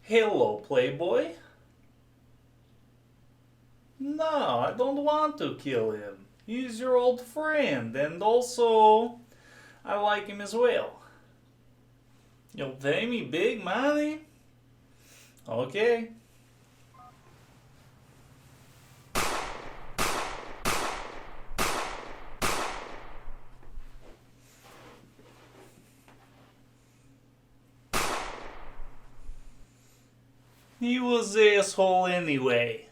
Hello, Playboy. No, I don't want to kill him. He's your old friend, and also, I like him as well. You'll pay me big money? Okay. He was the asshole anyway.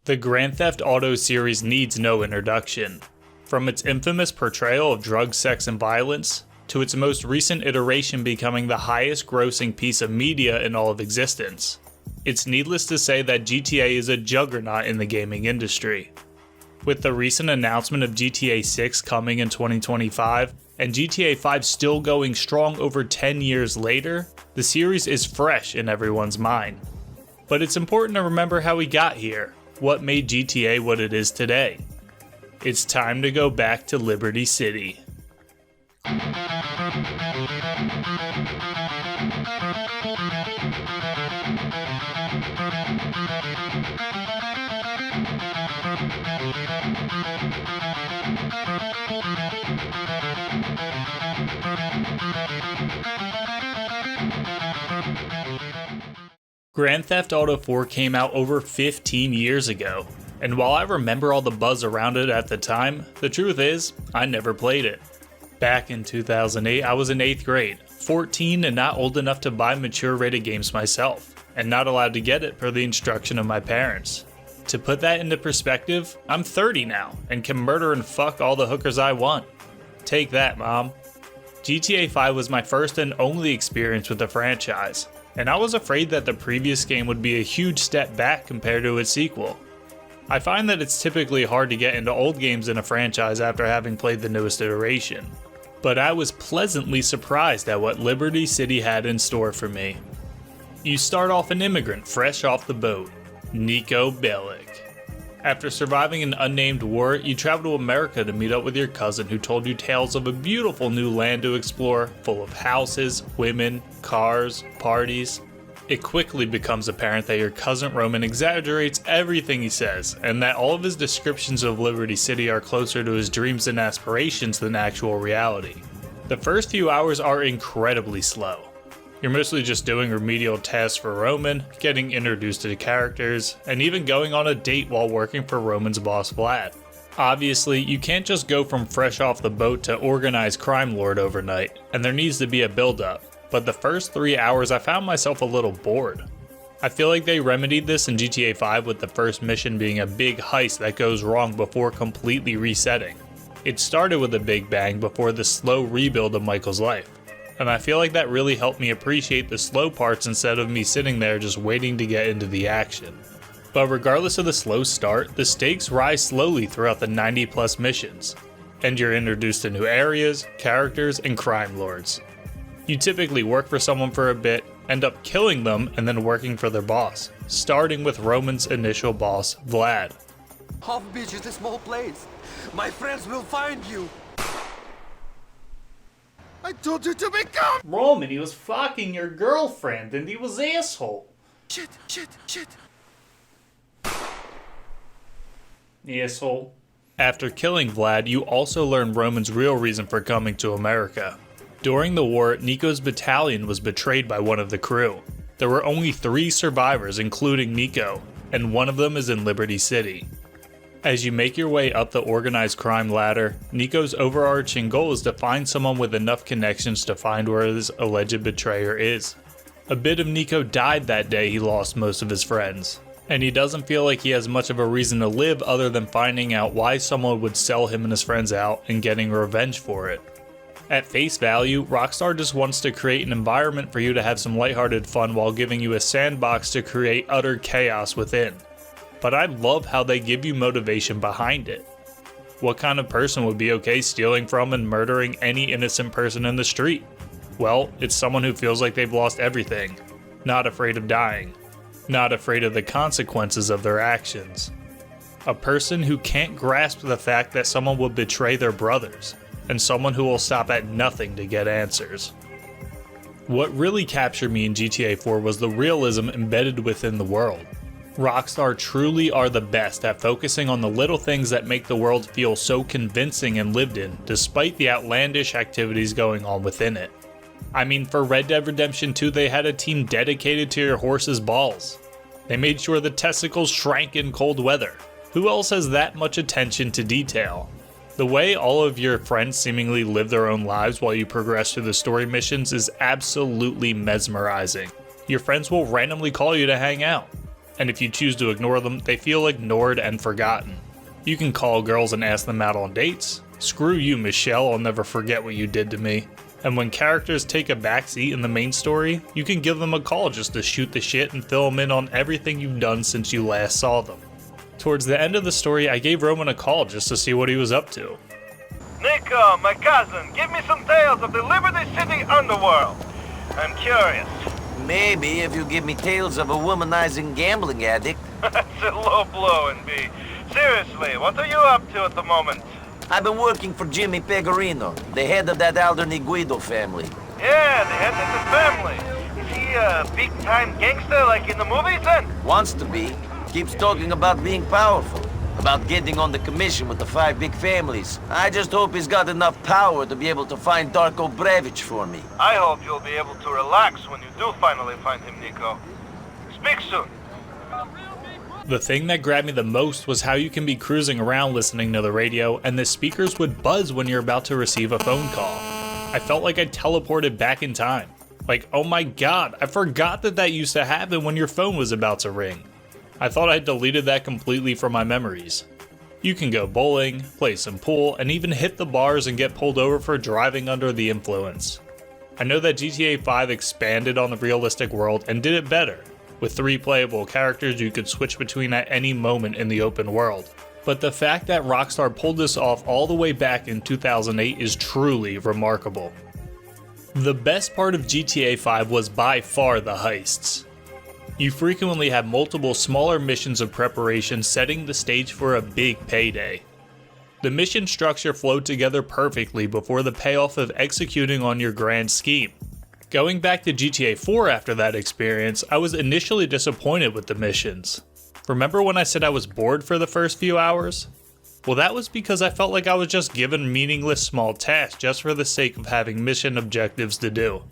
The Grand Theft Auto series needs no introduction. From its infamous portrayal of drugs, sex, and violence, to its most recent iteration becoming the highest grossing piece of media in all of existence. It's needless to say that GTA is a juggernaut in the gaming industry. With the recent announcement of GTA 6 coming in 2025, and GTA 5 still going strong over 10 years later, the series is fresh in everyone's mind. But it's important to remember how we got here, what made GTA what it is today. It's time to go back to Liberty City. Grand Theft Auto 4 came out over 15 years ago, and while I remember all the buzz around it at the time, the truth is, I never played it. Back in 2008, I was in 8th grade, 14 and not old enough to buy mature rated games myself, and not allowed to get it per the instruction of my parents. To put that into perspective, I'm 30 now, and can murder and fuck all the hookers I want. Take that, Mom. GTA 5 was my first and only experience with the franchise, and I was afraid that the previous game would be a huge step back compared to its sequel. I find that it's typically hard to get into old games in a franchise after having played the newest iteration, but I was pleasantly surprised at what Liberty City had in store for me. You start off an immigrant fresh off the boat, Niko Bellic. After surviving an unnamed war, you travel to America to meet up with your cousin who told you tales of a beautiful new land to explore, full of houses, women, cars, parties. It quickly becomes apparent that your cousin Roman exaggerates everything he says, and that all of his descriptions of Liberty City are closer to his dreams and aspirations than actual reality. The first few hours are incredibly slow. You're mostly just doing remedial tasks for Roman, getting introduced to the characters, and even going on a date while working for Roman's boss Vlad. Obviously, you can't just go from fresh off the boat to organized crime lord overnight, and there needs to be a build-up, but the first 3 hours I found myself a little bored. I feel like they remedied this in GTA 5 with the first mission being a big heist that goes wrong before completely resetting. It started with a big bang before the slow rebuild of Michael's life. And I feel like that really helped me appreciate the slow parts instead of me sitting there just waiting to get into the action. But regardless of the slow start, the stakes rise slowly throughout the 90 plus missions, and you're introduced to new areas, characters, and crime lords. You typically work for someone for a bit, end up killing them, and then working for their boss, starting with Roman's initial boss, Vlad. Half Beach is a small place. My friends will find you. I told you to become. Roman, he was fucking your girlfriend and he was asshole. Shit. Asshole. After killing Vlad, you also learn Roman's real reason for coming to America. During the war, Niko's battalion was betrayed by one of the crew. There were only 3 survivors, including Niko, and one of them is in Liberty City. As you make your way up the organized crime ladder, Niko's overarching goal is to find someone with enough connections to find where his alleged betrayer is. A bit of Niko died that day he lost most of his friends, and he doesn't feel like he has much of a reason to live other than finding out why someone would sell him and his friends out and getting revenge for it. At face value, Rockstar just wants to create an environment for you to have some lighthearted fun while giving you a sandbox to create utter chaos within. But I love how they give you motivation behind it. What kind of person would be okay stealing from and murdering any innocent person in the street? Well, it's someone who feels like they've lost everything, not afraid of dying, not afraid of the consequences of their actions. A person who can't grasp the fact that someone will betray their brothers, and someone who will stop at nothing to get answers. What really captured me in GTA 4 was the realism embedded within the world. Rockstar truly are the best at focusing on the little things that make the world feel so convincing and lived in, despite the outlandish activities going on within it. I mean, for Red Dead Redemption 2, they had a team dedicated to your horse's balls. They made sure the testicles shrank in cold weather. Who else has that much attention to detail? The way all of your friends seemingly live their own lives while you progress through the story missions is absolutely mesmerizing. Your friends will randomly call you to hang out, and if you choose to ignore them, they feel ignored and forgotten. You can call girls and ask them out on dates. Screw you, Michelle, I'll never forget what you did to me. And when characters take a backseat in the main story, you can give them a call just to shoot the shit and fill them in on everything you've done since you last saw them. Towards the end of the story, I gave Roman a call just to see what he was up to. Nico, my cousin, give me some tales of the Liberty City underworld. I'm curious. Maybe if you give me tales of a womanizing gambling addict. That's a low blow, and B. Seriously, what are you up to at the moment? I've been working for Jimmy Pecorino, the head of that Alderney Guido family. Yeah, the head of the family. Is he a big-time gangster like in the movies then? Wants to be. Keeps talking about being powerful. About getting on the commission with the 5 big families. I just hope he's got enough power to be able to find Darko Brevich for me. I hope you'll be able to relax when you do finally find him, Nico. Speak soon. The thing that grabbed me the most was how you can be cruising around listening to the radio and the speakers would buzz when you're about to receive a phone call. I felt like I teleported back in time. Like, oh my god, I forgot that used to happen when your phone was about to ring. I thought I deleted that completely from my memories. You can go bowling, play some pool, and even hit the bars and get pulled over for driving under the influence. I know that GTA 5 expanded on the realistic world and did it better. With 3 playable characters you could switch between at any moment in the open world. But the fact that Rockstar pulled this off all the way back in 2008 is truly remarkable. The best part of GTA 5 was by far the heists. You frequently have multiple smaller missions of preparation setting the stage for a big payday. The mission structure flowed together perfectly before the payoff of executing on your grand scheme. Going back to GTA 4 after that experience, I was initially disappointed with the missions. Remember when I said I was bored for the first few hours? Well, that was because I felt like I was just given meaningless small tasks just for the sake of having mission objectives to do.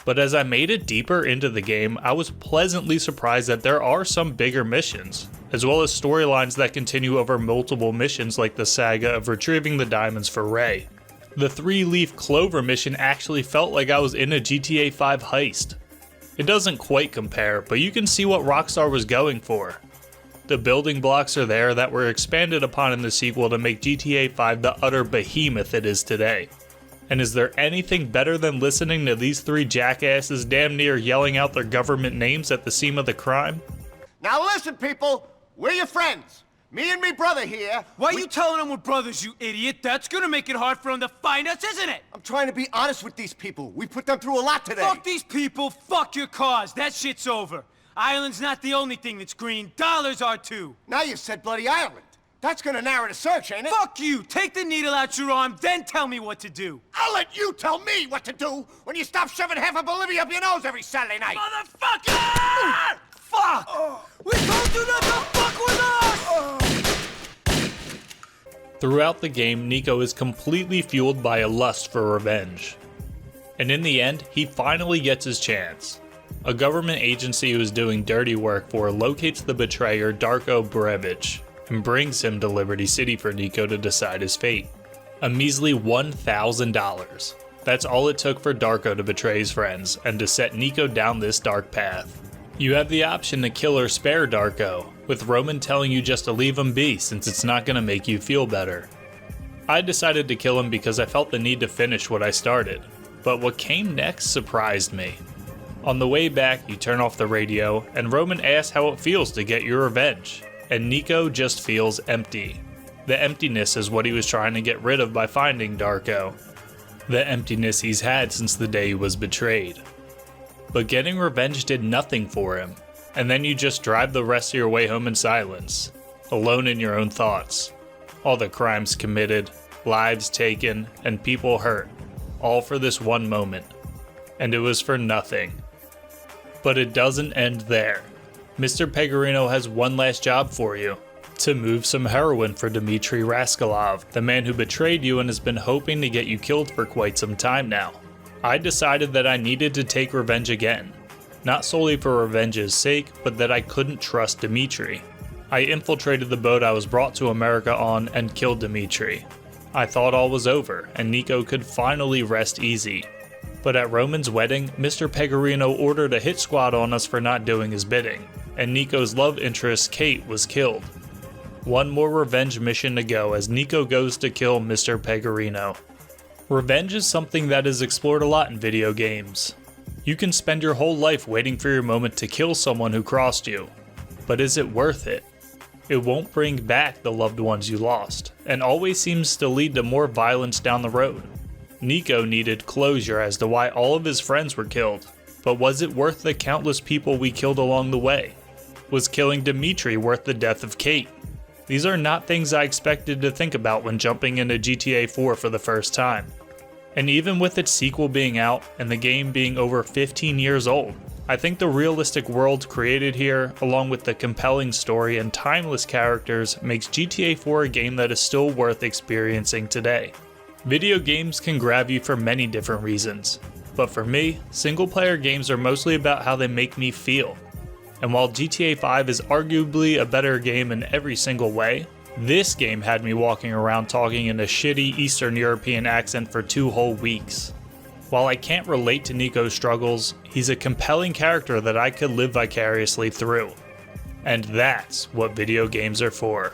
But as I made it deeper into the game, I was pleasantly surprised that there are some bigger missions, as well as storylines that continue over multiple missions like the saga of retrieving the diamonds for Ray. The 3-leaf clover mission actually felt like I was in a GTA 5 heist. It doesn't quite compare, but you can see what Rockstar was going for. The building blocks are there that were expanded upon in the sequel to make GTA 5 the utter behemoth it is today. And is there anything better than listening to these 3 jackasses damn near yelling out their government names at the scene of the crime? Now listen, people. We're your friends. Me and me brother here. Why are you telling them we're brothers, you idiot? That's gonna make it hard for them to find us, isn't it? I'm trying to be honest with these people. We put them through a lot today. Fuck these people, fuck your cause. That shit's over. Ireland's not the only thing that's green. Dollars are too. Now you said bloody Ireland. That's gonna narrow the search, ain't it? Fuck you! Take the needle out your arm, then tell me what to do. I'll let you tell me what to do when you stop shoving half of Bolivia up your nose every Saturday night. Motherfucker! Fuck! We told you not to fuck with us! Throughout the game, Nico is completely fueled by a lust for revenge. And in the end, he finally gets his chance. A government agency who is doing dirty work for locates the betrayer Darko Brevich and brings him to Liberty City for Nico to decide his fate. A measly $1,000. That's all it took for Darko to betray his friends and to set Nico down this dark path. You have the option to kill or spare Darko, with Roman telling you just to leave him be since it's not going to make you feel better. I decided to kill him because I felt the need to finish what I started, but what came next surprised me. On the way back, you turn off the radio, and Roman asks how it feels to get your revenge, and Nico just feels empty. The emptiness is what he was trying to get rid of by finding Darko. The emptiness he's had since the day he was betrayed. But getting revenge did nothing for him, and then you just drive the rest of your way home in silence, alone in your own thoughts. All the crimes committed, lives taken, and people hurt, all for this one moment. and it was for nothing. But it doesn't end there. Mr. Pegorino has one last job for you. To move some heroin for Dmitry Raskolov, the man who betrayed you and has been hoping to get you killed for quite some time now. I decided that I needed to take revenge again. Not solely for revenge's sake, but that I couldn't trust Dmitry. I infiltrated the boat I was brought to America on and killed Dmitry. I thought all was over, and Nico could finally rest easy. But at Roman's wedding, Mr. Pegorino ordered a hit squad on us for not doing his bidding, and Nico's love interest, Kate, was killed. One more revenge mission to go as Nico goes to kill Mr. Pegorino. Revenge is something that is explored a lot in video games. You can spend your whole life waiting for your moment to kill someone who crossed you. But is it worth it? It won't bring back the loved ones you lost, and always seems to lead to more violence down the road. Nico needed closure as to why all of his friends were killed, but was it worth the countless people we killed along the way? Was killing Dmitry worth the death of Kate? These are not things I expected to think about when jumping into GTA 4 for the first time. And even with its sequel being out and the game being over 15 years old, I think the realistic world created here, along with the compelling story and timeless characters, makes GTA 4 a game that is still worth experiencing today. Video games can grab you for many different reasons, but for me, single player games are mostly about how they make me feel. And while GTA 5 is arguably a better game in every single way, this game had me walking around talking in a shitty Eastern European accent for 2 whole weeks. While I can't relate to Nico's struggles, he's a compelling character that I could live vicariously through. And that's what video games are for.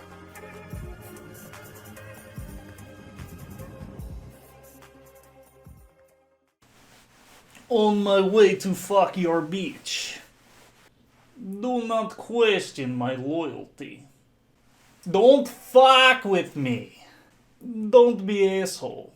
On my way to fuck your bitch. Do not question my loyalty. Don't fuck with me. Don't be asshole.